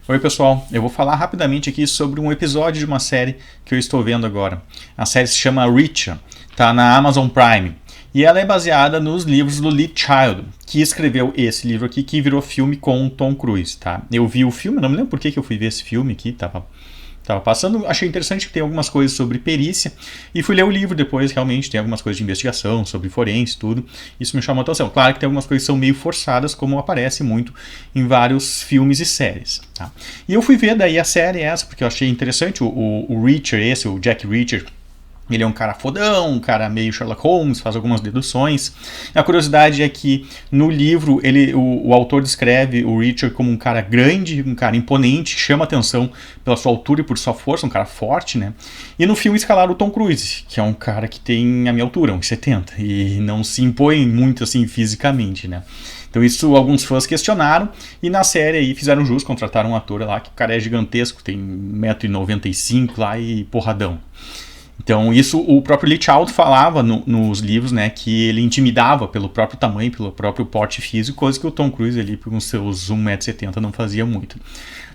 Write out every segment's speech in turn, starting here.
Oi pessoal, eu vou falar rapidamente aqui sobre um episódio de uma série que eu estou vendo agora. A série se chama Reacher, está na Amazon Prime e ela é baseada nos livros do Lee Child, que escreveu esse livro aqui que virou filme com o Tom Cruise. Tá? Eu vi o filme, não me lembro por que eu fui ver esse filme aqui, tava passando, achei interessante que tem algumas coisas sobre perícia e fui ler o livro depois, realmente tem algumas coisas de investigação, sobre forense, tudo. Isso me chamou a atenção. Claro que tem algumas coisas que são meio forçadas, como aparece muito em vários filmes e séries. Tá? E eu fui ver daí a série essa, porque eu achei interessante o Reacher, o Jack Reacher. Ele é um cara fodão, um cara meio Sherlock Holmes, faz algumas deduções. A curiosidade é que no livro o autor descreve o Reacher como um cara grande, um cara imponente, chama atenção pela sua altura e por sua força, um cara forte, né? E no filme escalaram o Tom Cruise, que é um cara que tem a minha altura, 1,70, e não se impõe muito assim fisicamente, né? Então isso alguns fãs questionaram e na série aí fizeram jus, contrataram um ator lá que o cara é gigantesco, tem 1,95 m lá e porradão. Então isso o próprio Lee Child falava nos livros, né, que ele intimidava pelo próprio tamanho, pelo próprio porte físico, coisa que o Tom Cruise ali com seus 1,70 m não fazia muito.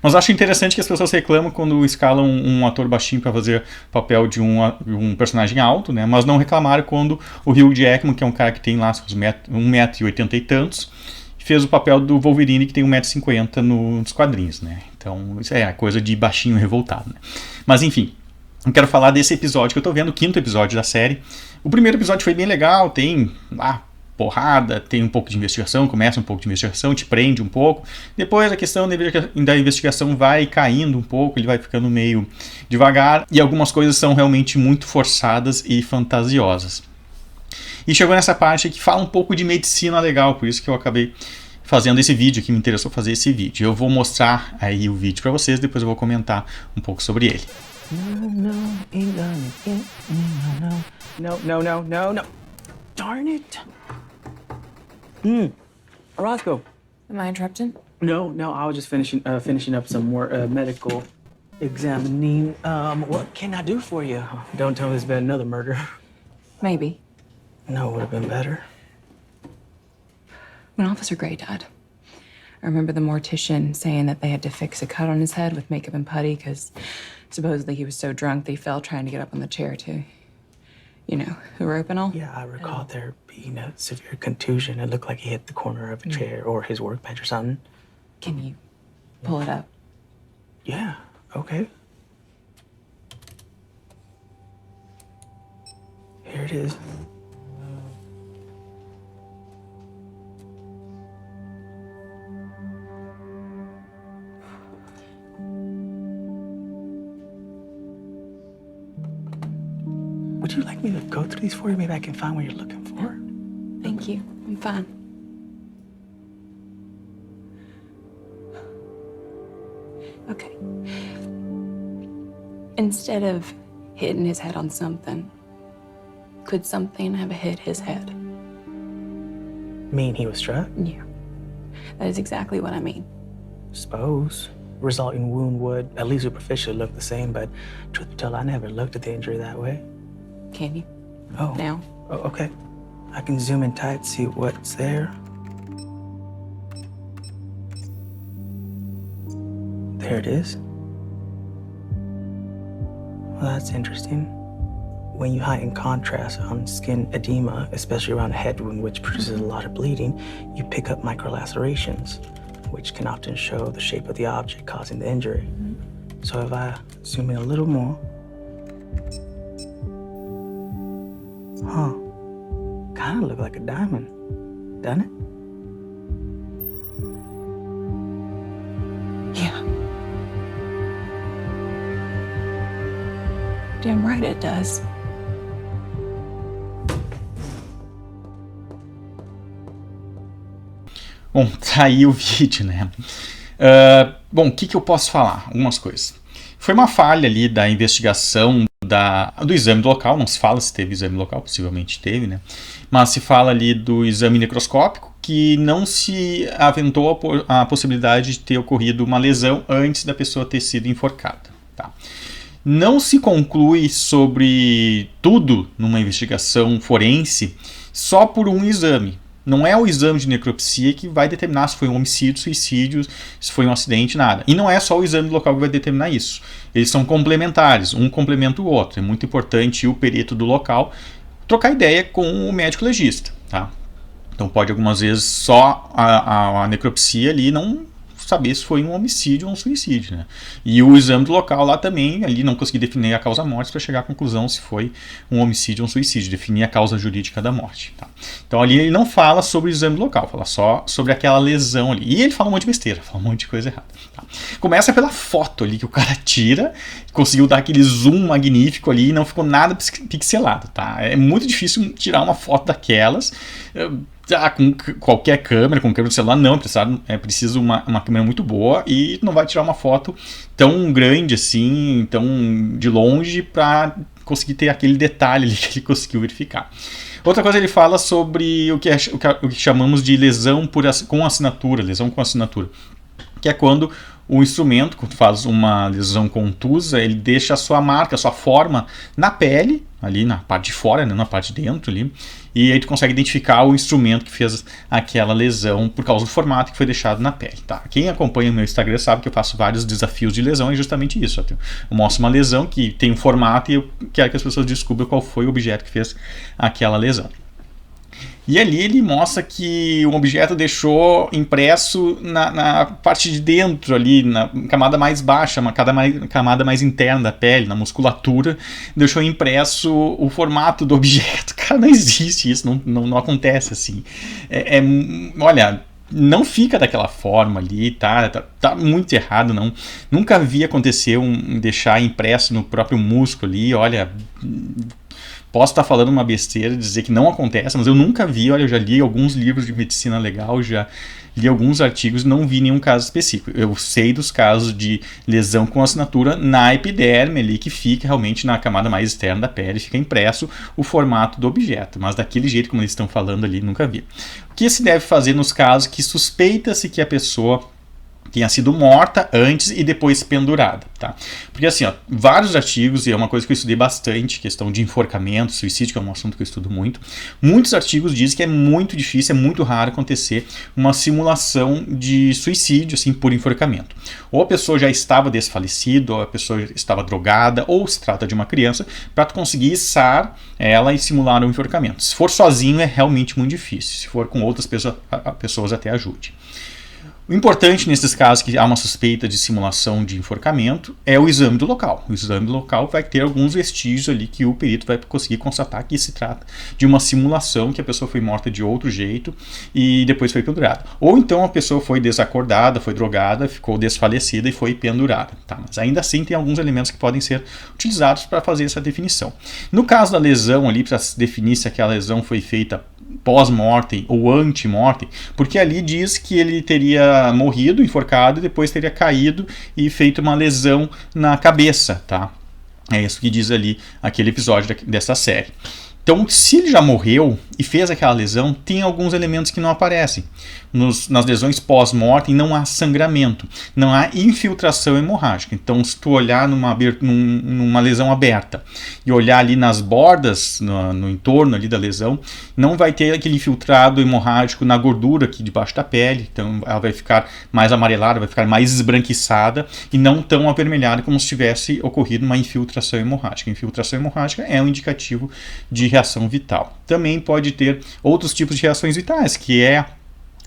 Mas acho interessante que as pessoas reclamam quando escalam um ator baixinho para fazer papel de um personagem alto, né, mas não reclamaram quando o Hugh Jackman, que é um cara que tem lá seus 1,80 m e tantos, fez o papel do Wolverine, que tem 1,50 m nos quadrinhos, né. Então isso é a coisa de baixinho revoltado, né. Mas enfim, eu quero falar desse episódio que eu tô vendo, o 5º episódio da série. O primeiro episódio foi bem legal, tem porrada, tem um pouco de investigação, começa um pouco de investigação, te prende um pouco. Depois a questão da investigação vai caindo um pouco, ele vai ficando meio devagar e algumas coisas são realmente muito forçadas e fantasiosas. E chegou nessa parte que fala um pouco de medicina legal, por isso que eu acabei fazendo esse vídeo, que me interessou fazer esse vídeo. Eu vou mostrar aí o vídeo para vocês, depois eu vou comentar um pouco sobre ele. No. Darn it. Roscoe. Am I interrupting? No, I was just finishing up some more medical examining. What can I do for you? Don't tell me there's been another murder. Maybe. No, it would have been better. When Officer Gray died, I remember the mortician saying that they had to fix a cut on his head with makeup and putty because supposedly he was so drunk that he fell trying to get up on the chair to, who rope and all. Yeah, I recall there being a severe contusion. It looked like he hit the corner of a chair or his workbench or something. Can you pull it up? Yeah, okay. Here it is. Would you like me to go through these for you? Maybe I can find what you're looking for. Thank you. I'm fine. Okay. Instead of hitting his head on something, could something have hit his head? Mean he was struck? Yeah. That is exactly what I mean. Suppose. Resulting wound would, at least superficially, look the same, but truth be told, I never looked at the injury that way. Can you? Oh. Now? Oh, okay. I can zoom in tight, see what's there. There it is. Well, that's interesting. When you heighten contrast on skin edema, especially around a head wound, which produces a lot of bleeding, you pick up microlacerations, which can often show the shape of the object causing the injury. Mm-hmm. So if I zoom in a little more, kind of look like a diamond, doesn't it? Yeah. Damn right it does. Bom, tá aí o vídeo, né? Bom, o que eu posso falar? Algumas coisas. Foi uma falha ali da investigação do exame do local, não se fala se teve exame local, possivelmente teve, né? Mas se fala ali do exame necroscópico, que não se aventou a possibilidade de ter ocorrido uma lesão antes da pessoa ter sido enforcada. Tá? Não se conclui sobre tudo numa investigação forense só por um exame. Não é o exame de necropsia que vai determinar se foi um homicídio, suicídio, se foi um acidente, nada. E não é só o exame do local que vai determinar isso. Eles são complementares, um complementa o outro. É muito importante o perito do local trocar ideia com o médico legista, tá? Então pode algumas vezes só a necropsia ali não saber se foi um homicídio ou um suicídio, né? E o exame do local lá também, ali não consegui definir a causa morte para chegar à conclusão se foi um homicídio ou um suicídio, definir a causa jurídica da morte, tá? Então ali ele não fala sobre o exame do local, fala só sobre aquela lesão ali. E ele fala um monte de besteira, fala um monte de coisa errada, tá? Começa pela foto ali que o cara tira, conseguiu dar aquele zoom magnífico ali e não ficou nada pixelado, tá? É muito difícil tirar uma foto daquelas com qualquer câmera, com câmera do celular, não, é preciso uma câmera muito boa e não vai tirar uma foto tão grande assim, tão de longe para conseguir ter aquele detalhe ali que ele conseguiu verificar. Outra coisa, ele fala sobre o que chamamos de lesão com assinatura, que é quando o instrumento, quando faz uma lesão contusa, ele deixa a sua marca, a sua forma na pele, ali na parte de fora, né, na parte de dentro ali, e aí tu consegue identificar o instrumento que fez aquela lesão por causa do formato que foi deixado na pele, tá? Quem acompanha o meu Instagram sabe que eu faço vários desafios de lesão, é justamente isso. Eu mostro uma lesão que tem um formato e eu quero que as pessoas descubram qual foi o objeto que fez aquela lesão. E ali ele mostra que o objeto deixou impresso na parte de dentro ali, na camada mais baixa, uma camada mais interna da pele, na musculatura, deixou impresso o formato do objeto. Cara, não existe isso, não acontece assim. Olha, não fica daquela forma ali, tá muito errado, nunca vi acontecer deixar impresso no próprio músculo ali, olha. Posso estar falando uma besteira, dizer que não acontece, mas eu nunca vi, olha, eu já li alguns livros de medicina legal, já li alguns artigos e não vi nenhum caso específico. Eu sei dos casos de lesão com assinatura na epiderme ali, que fica realmente na camada mais externa da pele, fica impresso o formato do objeto, mas daquele jeito como eles estão falando ali, nunca vi. O que se deve fazer nos casos que suspeita-se que a pessoa tenha sido morta antes e depois pendurada, tá? Porque assim, ó, vários artigos, e é uma coisa que eu estudei bastante, questão de enforcamento, suicídio, que é um assunto que eu estudo muito, muitos artigos dizem que é muito difícil, é muito raro acontecer uma simulação de suicídio, assim, por enforcamento. Ou a pessoa já estava desfalecida, ou a pessoa estava drogada, ou se trata de uma criança, para tu conseguir içar ela e simular um enforcamento. Se for sozinho é realmente muito difícil, se for com outras pessoas até ajude. O importante nesses casos que há uma suspeita de simulação de enforcamento é o exame do local. O exame do local vai ter alguns vestígios ali que o perito vai conseguir constatar que se trata de uma simulação, que a pessoa foi morta de outro jeito e depois foi pendurada. Ou então a pessoa foi desacordada, foi drogada, ficou desfalecida e foi pendurada. Tá? Mas ainda assim tem alguns elementos que podem ser utilizados para fazer essa definição. No caso da lesão ali, para definir se aquela lesão foi feita pós-mortem ou anti-mortem, porque ali diz que ele teria morrido, enforcado, e depois teria caído e feito uma lesão na cabeça, tá? É isso que diz ali aquele episódio dessa série. Então, se ele já morreu e fez aquela lesão, tem alguns elementos que não aparecem. Nas lesões pós-mortem não há sangramento, não há infiltração hemorrágica. Então, se tu olhar numa lesão aberta e olhar ali nas bordas, no entorno ali da lesão, não vai ter aquele infiltrado hemorrágico na gordura aqui debaixo da pele. Então, ela vai ficar mais amarelada, vai ficar mais esbranquiçada e não tão avermelhada como se tivesse ocorrido uma infiltração hemorrágica. A infiltração hemorrágica é um indicativo de reação vital. Também pode ter outros tipos de reações vitais, que é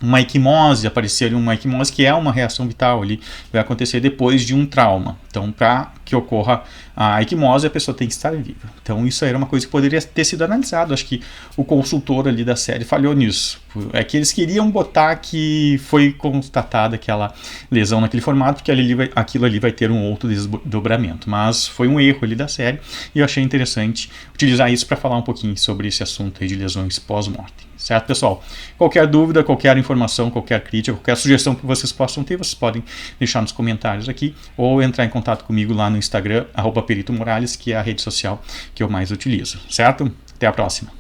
uma equimose, aparecer ali uma equimose, que é uma reação vital ali, vai acontecer depois de um trauma. Então, para que ocorra a equimose, a pessoa tem que estar viva. Então, isso aí era uma coisa que poderia ter sido analisado. Acho que o consultor ali da série falhou nisso. É que eles queriam botar que foi constatada aquela lesão naquele formato, porque aquilo ali vai ter um outro desdobramento. Mas foi um erro ali da série e eu achei interessante utilizar isso para falar um pouquinho sobre esse assunto aí de lesões pós-mortem. Certo, pessoal? Qualquer dúvida, qualquer informação, qualquer crítica, qualquer sugestão que vocês possam ter, vocês podem deixar nos comentários aqui ou entrar em contato comigo lá no Instagram, @peritomorales, que é a rede social que eu mais utilizo. Certo? Até a próxima.